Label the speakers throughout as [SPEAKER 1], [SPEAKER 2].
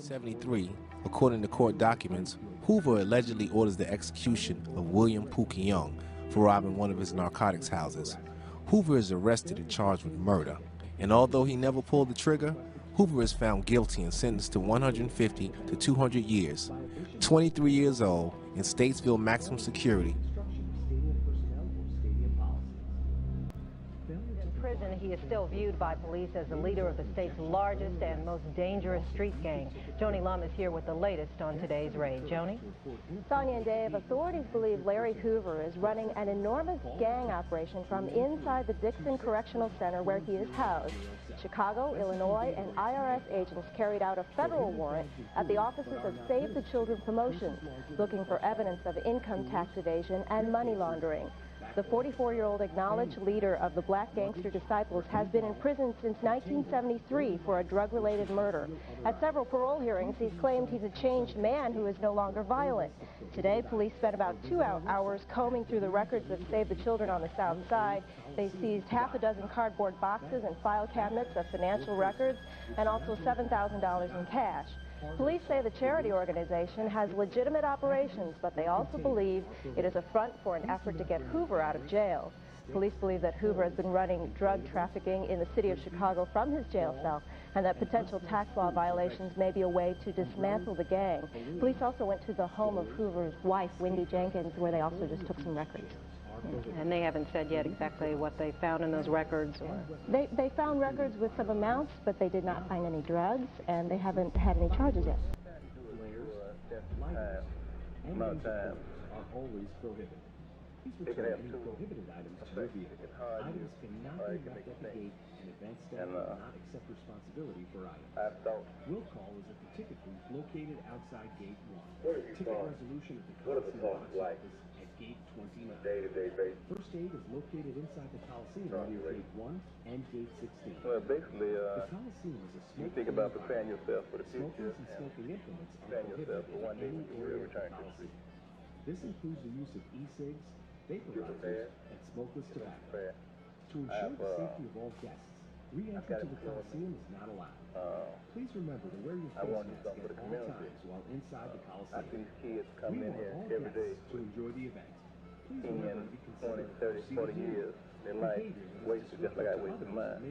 [SPEAKER 1] 1973, according to court documents, Hoover allegedly orders the execution of William Pookie Young for robbing one of his narcotics houses. Hoover is arrested and charged with murder, and although he never pulled the trigger, Hoover is found guilty and sentenced to 150 to 200 years, 23 years old, in Statesville maximum security.
[SPEAKER 2] He is still viewed by police as the leader of the state's largest and most dangerous street gang. Joni Lum is here with the latest on today's raid. Joni?
[SPEAKER 3] Sonia and Dave, authorities believe Larry Hoover is running an enormous gang operation from inside the Dixon Correctional Center where he is housed. Chicago, Illinois, and IRS agents carried out a federal warrant at the offices of Save the Children Promotions, looking for evidence of income tax evasion and money laundering. The 44-year-old acknowledged leader of the Black Gangster Disciples has been in prison since 1973 for a drug-related murder. At several parole hearings, he's claimed he's a changed man who is no longer violent. Today, police spent about 2 hours combing through the records of Save the Children on the South Side. They seized half a dozen cardboard boxes and file cabinets of financial records and also $7,000 in cash. Police say the charity organization has legitimate operations, but they also believe it is a front for an effort to get Hoover out of jail. Police believe that Hoover has been running drug trafficking in the city of Chicago from his jail cell, and that potential tax law violations may be a way to dismantle the gang. Police also went to the home of Hoover's wife, Wendy Jenkins, where they also just took some records.
[SPEAKER 2] And they haven't said yet exactly what they found in those records? Or...
[SPEAKER 3] They found records with some amounts, but they did not find any drugs, and they haven't had any charges yet.
[SPEAKER 4] Amount of time are always prohibited. Please return any prohibited items to your vehicle. Items cannot be left at the gate, and advance staff will not accept responsibility for items. Will call is at the ticket booth located outside Gate 1. Ticket resolution at the Coliseum box office at Gate 29. First aid is located inside the Coliseum near Gate 1 and Gate 16.
[SPEAKER 5] Well, basically,
[SPEAKER 4] the Coliseum is a
[SPEAKER 5] you think about preparing yourself for the future.
[SPEAKER 4] Smokers and smoking implements are
[SPEAKER 5] Preparing yourself
[SPEAKER 4] prohibited
[SPEAKER 5] for one day
[SPEAKER 4] in
[SPEAKER 5] when
[SPEAKER 4] any
[SPEAKER 5] you
[SPEAKER 4] area
[SPEAKER 5] will
[SPEAKER 4] of the
[SPEAKER 5] return to the
[SPEAKER 4] Coliseum.
[SPEAKER 5] street.
[SPEAKER 4] This includes the use of e-cigs, vaporizers, and smokeless tobacco. To ensure the safety of all guests, re-entry to the Coliseum is not allowed. Please remember to wear your face mask at all times while inside the Coliseum.
[SPEAKER 5] I see these kids coming in here every day
[SPEAKER 4] to enjoy the event. Please
[SPEAKER 5] 10,
[SPEAKER 4] remember to be
[SPEAKER 5] 20, 30, 40 years. Their life wasted just like I wasted mine.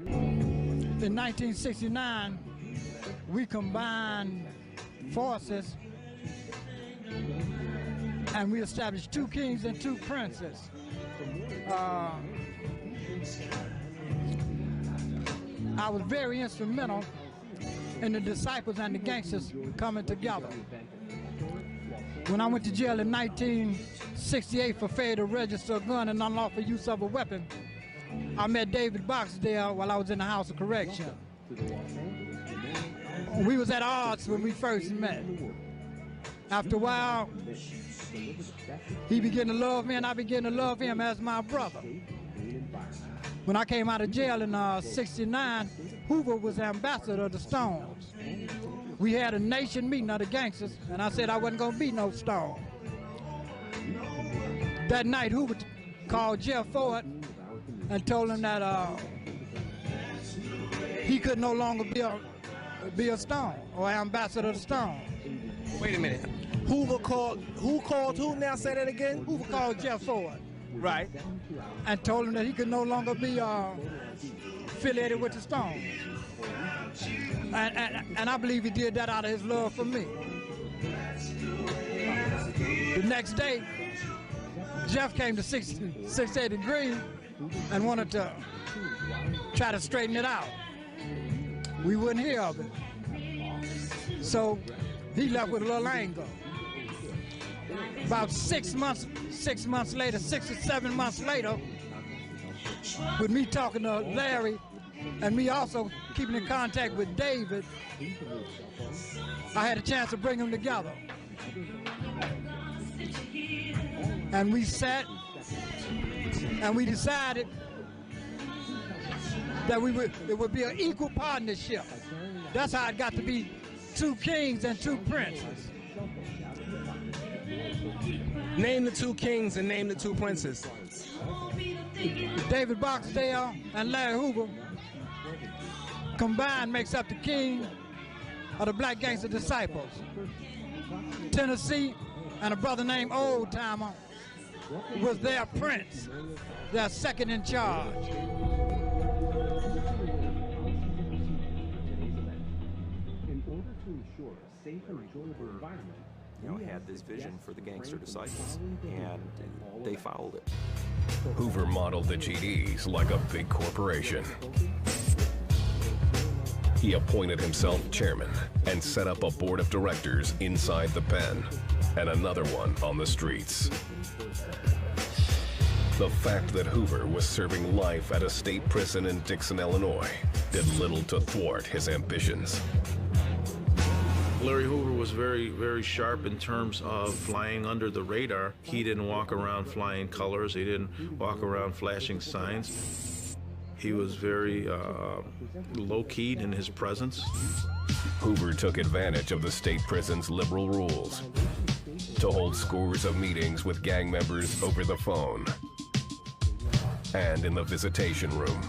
[SPEAKER 6] In 1969, we combined forces and we established 2 kings and 2 princes. I was very instrumental in the Disciples and the Gangsters coming together. When I went to jail in 1968 for failure to register a gun and unlawful use of a weapon, I met David Boxdale while I was in the House of Correction. We was at odds when we first met. After a while, he began to love me and I began to love him as my brother. When I came out of jail in '69, Hoover was ambassador of the Stones. We had a nation meeting of the gangsters, and I said I wasn't going to be no Stone. That night, Hoover called Jeff Ford and told him that he could no longer be a Stone or ambassador of the Stone.
[SPEAKER 1] Wait a minute. Who called who now? Say that again?
[SPEAKER 6] Hoover called Jeff Ford.
[SPEAKER 1] Right.
[SPEAKER 6] And told him that he could no longer be affiliated with the Stones. And I believe he did that out of his love for me. The next day, Jeff came to 680 Green and wanted to try to straighten it out. We wouldn't hear of it. So he left with a little anger. About 6 months later, 6 or 7 months later, with me talking to Larry and me also keeping in contact with David, I had a chance to bring them together. And we sat and we decided that it would be an equal partnership. That's how it got to be 2 kings and 2 princes.
[SPEAKER 1] Name the 2 kings and name the 2 princes.
[SPEAKER 6] David Boxdale and Larry Hoover combined makes up the king, of the Black Gangster Disciples. Tennessee and a brother named Old Timer was their prince, their second in charge.
[SPEAKER 4] In order to ensure a safe and enjoyable environment,
[SPEAKER 7] had this vision for the Gangster Disciples, and they followed it.
[SPEAKER 8] Hoover modeled the GDs like a big corporation. He appointed himself chairman and set up a board of directors inside the pen and another one on the streets. The fact that Hoover was serving life at a state prison in Dixon, Illinois, did little to thwart his ambitions.
[SPEAKER 9] Larry Hoover was very, very sharp in terms of flying under the radar. He didn't walk around flying colors. He didn't walk around flashing signs. He was very low-keyed in his presence.
[SPEAKER 8] Hoover took advantage of the state prison's liberal rules to hold scores of meetings with gang members over the phone and in the visitation room.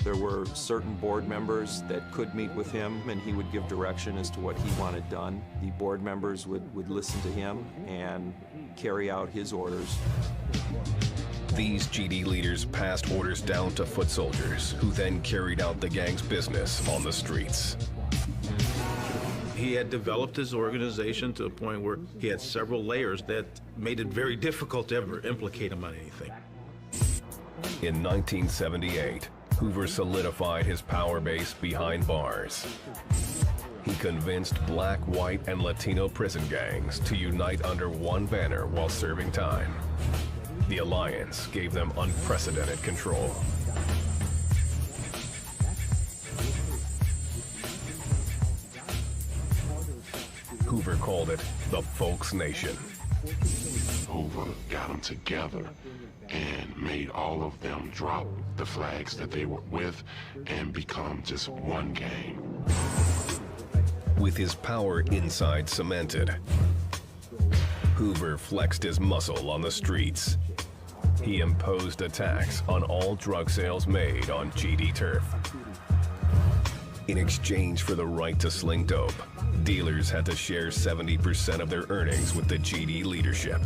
[SPEAKER 7] There were certain board members that could meet with him, and he would give direction as to what he wanted done. The board members would listen to him and carry out his orders.
[SPEAKER 8] These GD leaders passed orders down to foot soldiers, who then carried out the gang's business on the streets.
[SPEAKER 9] He had developed his organization to a point where he had several layers that made it very difficult to ever implicate him on anything.
[SPEAKER 8] In 1978, Hoover solidified his power base behind bars. He convinced black, white, and Latino prison gangs to unite under one banner while serving time. The alliance gave them unprecedented control. Hoover called it the Folks Nation.
[SPEAKER 10] Hoover got them together and made all of them drop the flags that they were with and become just one gang.
[SPEAKER 8] With his power inside cemented, Hoover flexed his muscle on the streets. He imposed a tax on all drug sales made on GD turf. In exchange for the right to sling dope, dealers had to share 70% of their earnings with the GD leadership.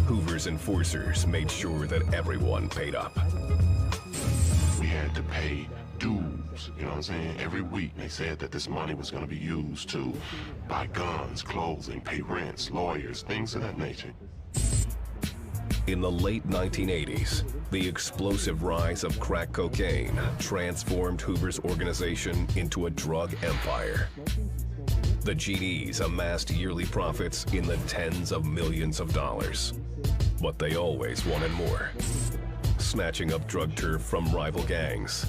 [SPEAKER 8] Hoover's enforcers made sure that everyone paid up.
[SPEAKER 10] We had to pay dues, you know what I'm saying? Every week they said that this money was going to be used to buy guns, clothing, pay rents, lawyers, things of that nature.
[SPEAKER 8] In the late 1980s, the explosive rise of crack cocaine transformed Hoover's organization into a drug empire. The GDs amassed yearly profits in the tens of millions of dollars, but they always wanted more, snatching up drug turf from rival gangs.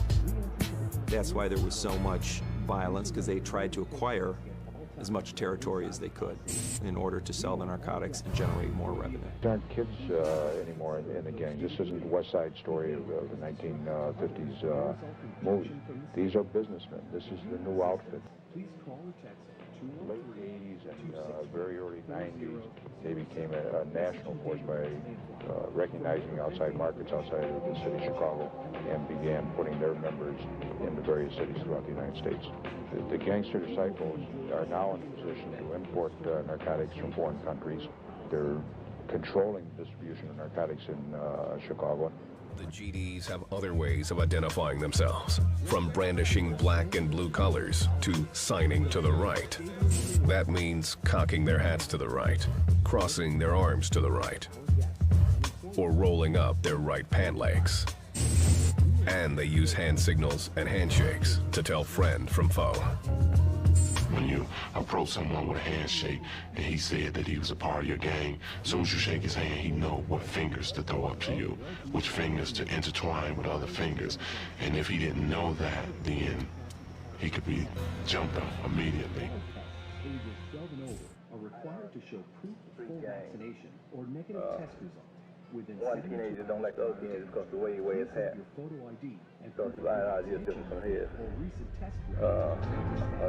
[SPEAKER 7] That's why there was so much violence, because they tried to acquire as much territory as they could in order to sell the narcotics and generate more revenue.
[SPEAKER 11] There aren't kids anymore in the gang. This isn't the West Side Story of the 1950s movie. These are businessmen. This is the new outfit. Late 80s and very early 90s, they became a national force by recognizing outside markets outside of the city of Chicago and began putting their members into various cities throughout the United States. The Gangster Disciples are now in a position to import narcotics from foreign countries. They're controlling the distribution of narcotics in Chicago.
[SPEAKER 8] The GDs have other ways of identifying themselves, from brandishing black and blue colors to signing to the right. That means cocking their hats to the right, crossing their arms to the right, or rolling up their right pant legs. And they use hand signals and handshakes to tell friend from foe.
[SPEAKER 10] When you approach someone with a handshake and he said that he was a part of your gang, as soon as you shake his hand, he know what fingers to throw up to you, which fingers to intertwine with other fingers. And if he didn't know that, then he could be jumped on immediately.
[SPEAKER 4] Ages 12 and over are required to show proof of full vaccination or negative test results.
[SPEAKER 5] One teenager don't like the other teenagers because the way he wears his hair.
[SPEAKER 4] Your photo ID and
[SPEAKER 5] Because his eyes is different from his.
[SPEAKER 4] or recent test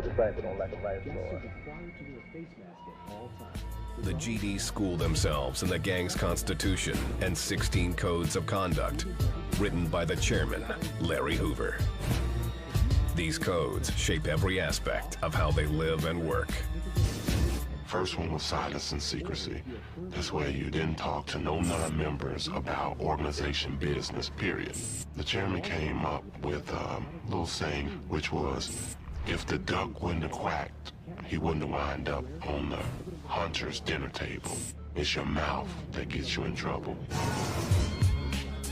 [SPEAKER 5] Disciples don't like a light
[SPEAKER 4] Guests
[SPEAKER 5] floor.
[SPEAKER 4] are required to wear a face mask at all times.
[SPEAKER 8] The GDs school themselves in the gang's constitution and 16 codes of conduct, written by the chairman, Larry Hoover. These codes shape every aspect of how they live and work.
[SPEAKER 10] First one was silence and secrecy. This way you didn't talk to no non-members about organization business, period. The chairman came up with a little saying, which was, if the duck wouldn't have quacked, he wouldn't have wound up on the hunter's dinner table. It's your mouth that gets you in trouble.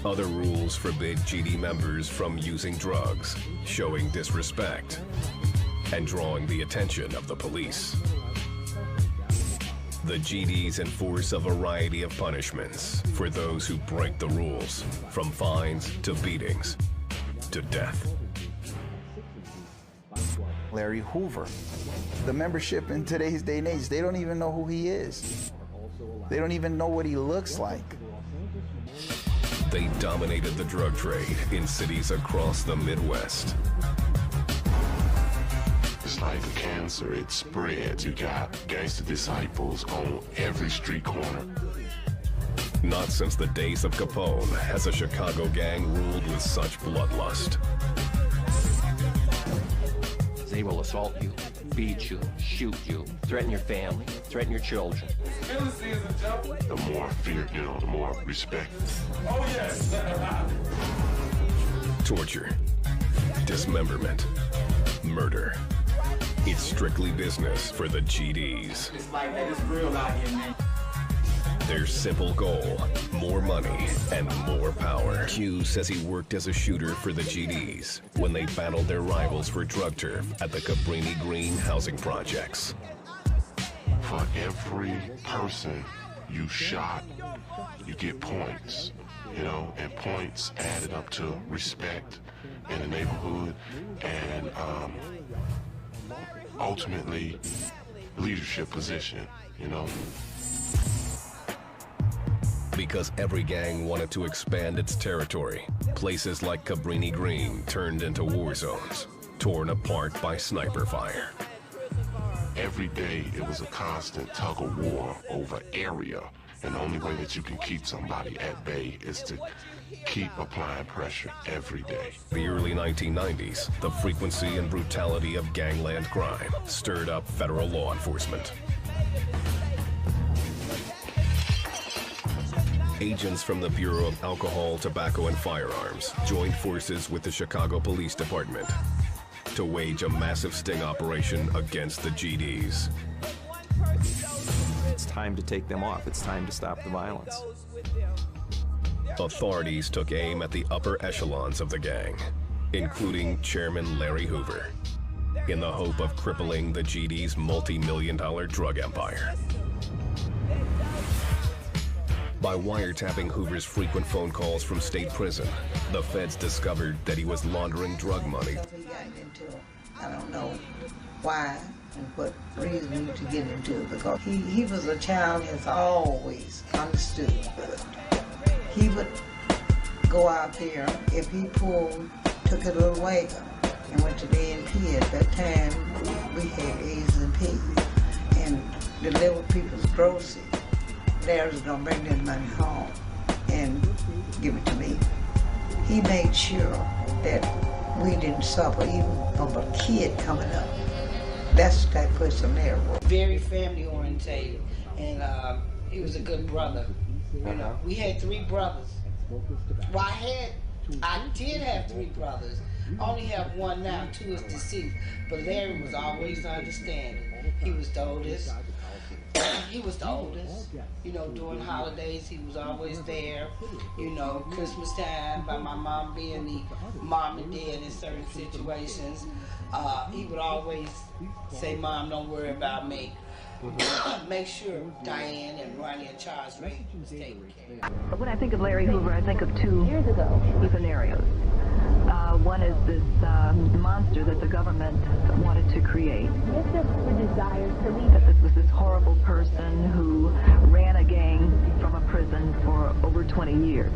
[SPEAKER 8] Other rules forbid GD members from using drugs, showing disrespect, and drawing the attention of the police. The GDs enforce a variety of punishments for those who break the rules, from fines to beatings to death.
[SPEAKER 12] Larry Hoover. The membership in today's day and age, they don't even know who he is. They don't even know what he looks like.
[SPEAKER 8] They dominated the drug trade in cities across the Midwest.
[SPEAKER 10] It's like a cancer, it spreads. You got Gangster Disciples on every street corner.
[SPEAKER 8] Not since the days of Capone has a Chicago gang ruled with such bloodlust.
[SPEAKER 13] They will assault you, beat you, shoot you, threaten your family, threaten your children.
[SPEAKER 10] The more fear, the more respect.
[SPEAKER 13] Oh, yes.
[SPEAKER 8] Torture, dismemberment, murder. It's strictly business for the GDs.
[SPEAKER 13] It's like that, it's real out here, man.
[SPEAKER 8] Their simple goal, more money and more power. Q says he worked as a shooter for the GDs when they battled their rivals for drug turf at the Cabrini Green housing projects.
[SPEAKER 10] For every person you shot, you get points, and points added up to respect in the neighborhood and ultimately leadership position,
[SPEAKER 8] Because every gang wanted to expand its territory, places like Cabrini Green turned into war zones, torn apart by sniper fire.
[SPEAKER 10] Every day it was a constant tug of war over area, and the only way that you can keep somebody at bay is to keep applying pressure every day.
[SPEAKER 8] The early 1990s, the frequency and brutality of gangland crime stirred up federal law enforcement. Agents from the Bureau of Alcohol, Tobacco, and Firearms joined forces with the Chicago Police Department to wage a massive sting operation against the GDs.
[SPEAKER 7] It's time to take them off. It's time to stop the violence.
[SPEAKER 8] Authorities took aim at the upper echelons of the gang, including Chairman Larry Hoover, in the hope of crippling the GD's multi-million-dollar drug empire. By wiretapping Hoover's frequent phone calls from state prison, the feds discovered that he was laundering drug money.
[SPEAKER 14] I don't know why and what reason to get into it, because he was a child that's always understood. He would go out there, if he took a little wagon and went to the NP. At that time, we had A's and P's, and delivered people's groceries. Larry's gonna bring that money home and give it to me. He made sure that we didn't suffer even from a kid coming up. That's the type of person Larry was.
[SPEAKER 15] Very family orientated, and he was a good brother. We had 3 brothers. Well, I did have 3 brothers. I only have 1 now, 2 is deceased. But Larry was always understanding. He was the oldest. During holidays, he was always there. Christmas time, by my mom being the mom and dad in certain situations, he would always say, "Mom, don't worry about me." Make sure Diane and Ronnie and Charles Ray was taken care of.
[SPEAKER 2] When I think of Larry Hoover, I think of 2 scenarios. One is this monster that the government wanted to create. That this was this horrible person who ran a gang from a prison for over 20 years.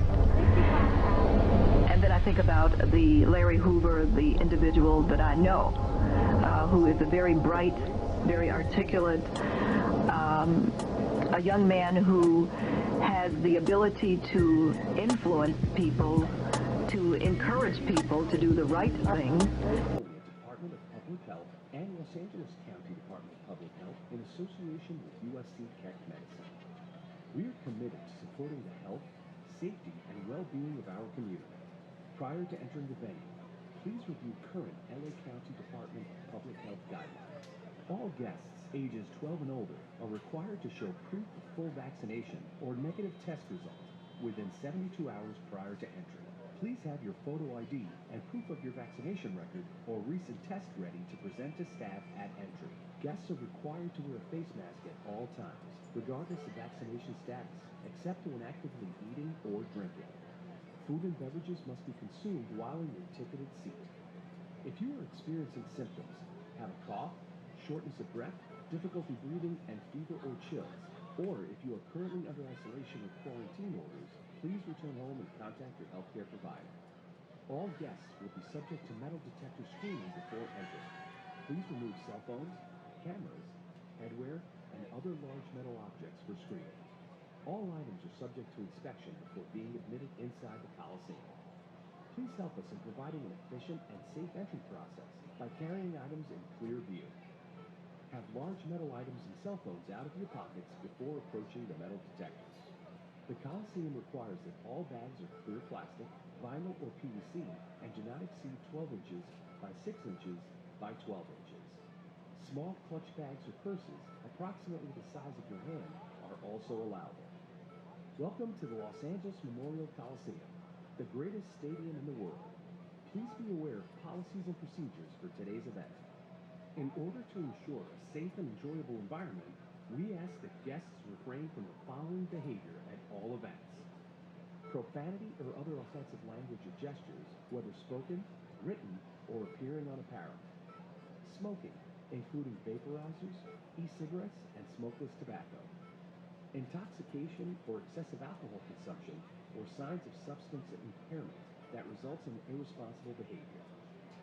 [SPEAKER 2] And then I think about the Larry Hoover, the individual that I know, who is a very bright, very articulate, a young man who has the ability to influence people, to encourage people to do the right thing.
[SPEAKER 4] Department of Public Health and Los Angeles County Department of Public Health in association with USC Keck Medicine. We are committed to supporting the health, safety, and well-being of our community. Prior to entering the venue, please review current LA County Department of Public Health guidelines. All guests ages 12 and older are required to show proof of full vaccination or negative test results within 72 hours prior to entry. Please have your photo ID and proof of your vaccination record or recent test ready to present to staff at entry. Guests are required to wear a face mask at all times, regardless of vaccination status, except when actively eating or drinking. Food and beverages must be consumed while in your ticketed seat. If you are experiencing symptoms, have a cough, shortness of breath, difficulty breathing, and fever or chills, or if you are currently under isolation or quarantine orders, please return home and contact your healthcare provider. All guests will be subject to metal detector screening before entering. Please remove cell phones, cameras, headwear, and other large metal objects for screening. All items are subject to inspection before being admitted inside the Coliseum. Please help us in providing an efficient and safe entry process by carrying items in clear view. Have large metal items and cell phones out of your pockets before approaching the metal detectors. The Coliseum requires that all bags are clear plastic, vinyl, or PVC and do not exceed 12 inches by 6 inches by 12 inches. Small clutch bags or purses, approximately the size of your hand, are also allowable. Welcome to the Los Angeles Memorial Coliseum, the greatest stadium in the world. Please be aware of policies and procedures for today's event. In order to ensure a safe and enjoyable environment, we ask that guests refrain from the following behavior at all events. Profanity or other offensive language or gestures, whether spoken, written, or appearing on apparel. Smoking, including vaporizers, e-cigarettes, and smokeless tobacco. Intoxication or excessive alcohol consumption, or signs of substance impairment that results in irresponsible behavior.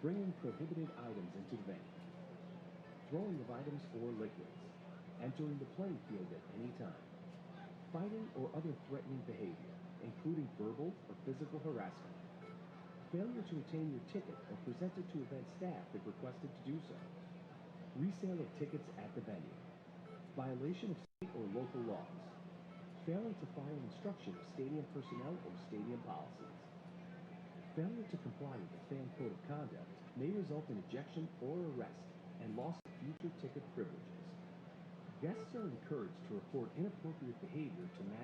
[SPEAKER 4] Bringing prohibited items into the venue. Throwing of items or liquids, entering the playing field at any time, fighting or other threatening behavior, including verbal or physical harassment, failure to retain your ticket or present it to event staff if requested to do so, resale of tickets at the venue, violation of state or local laws, failing to follow instruction of stadium personnel or stadium policies. Failure to comply with the fan code of conduct may result in ejection or arrest and loss of future ticket privileges. Guests are encouraged to report inappropriate behavior to manage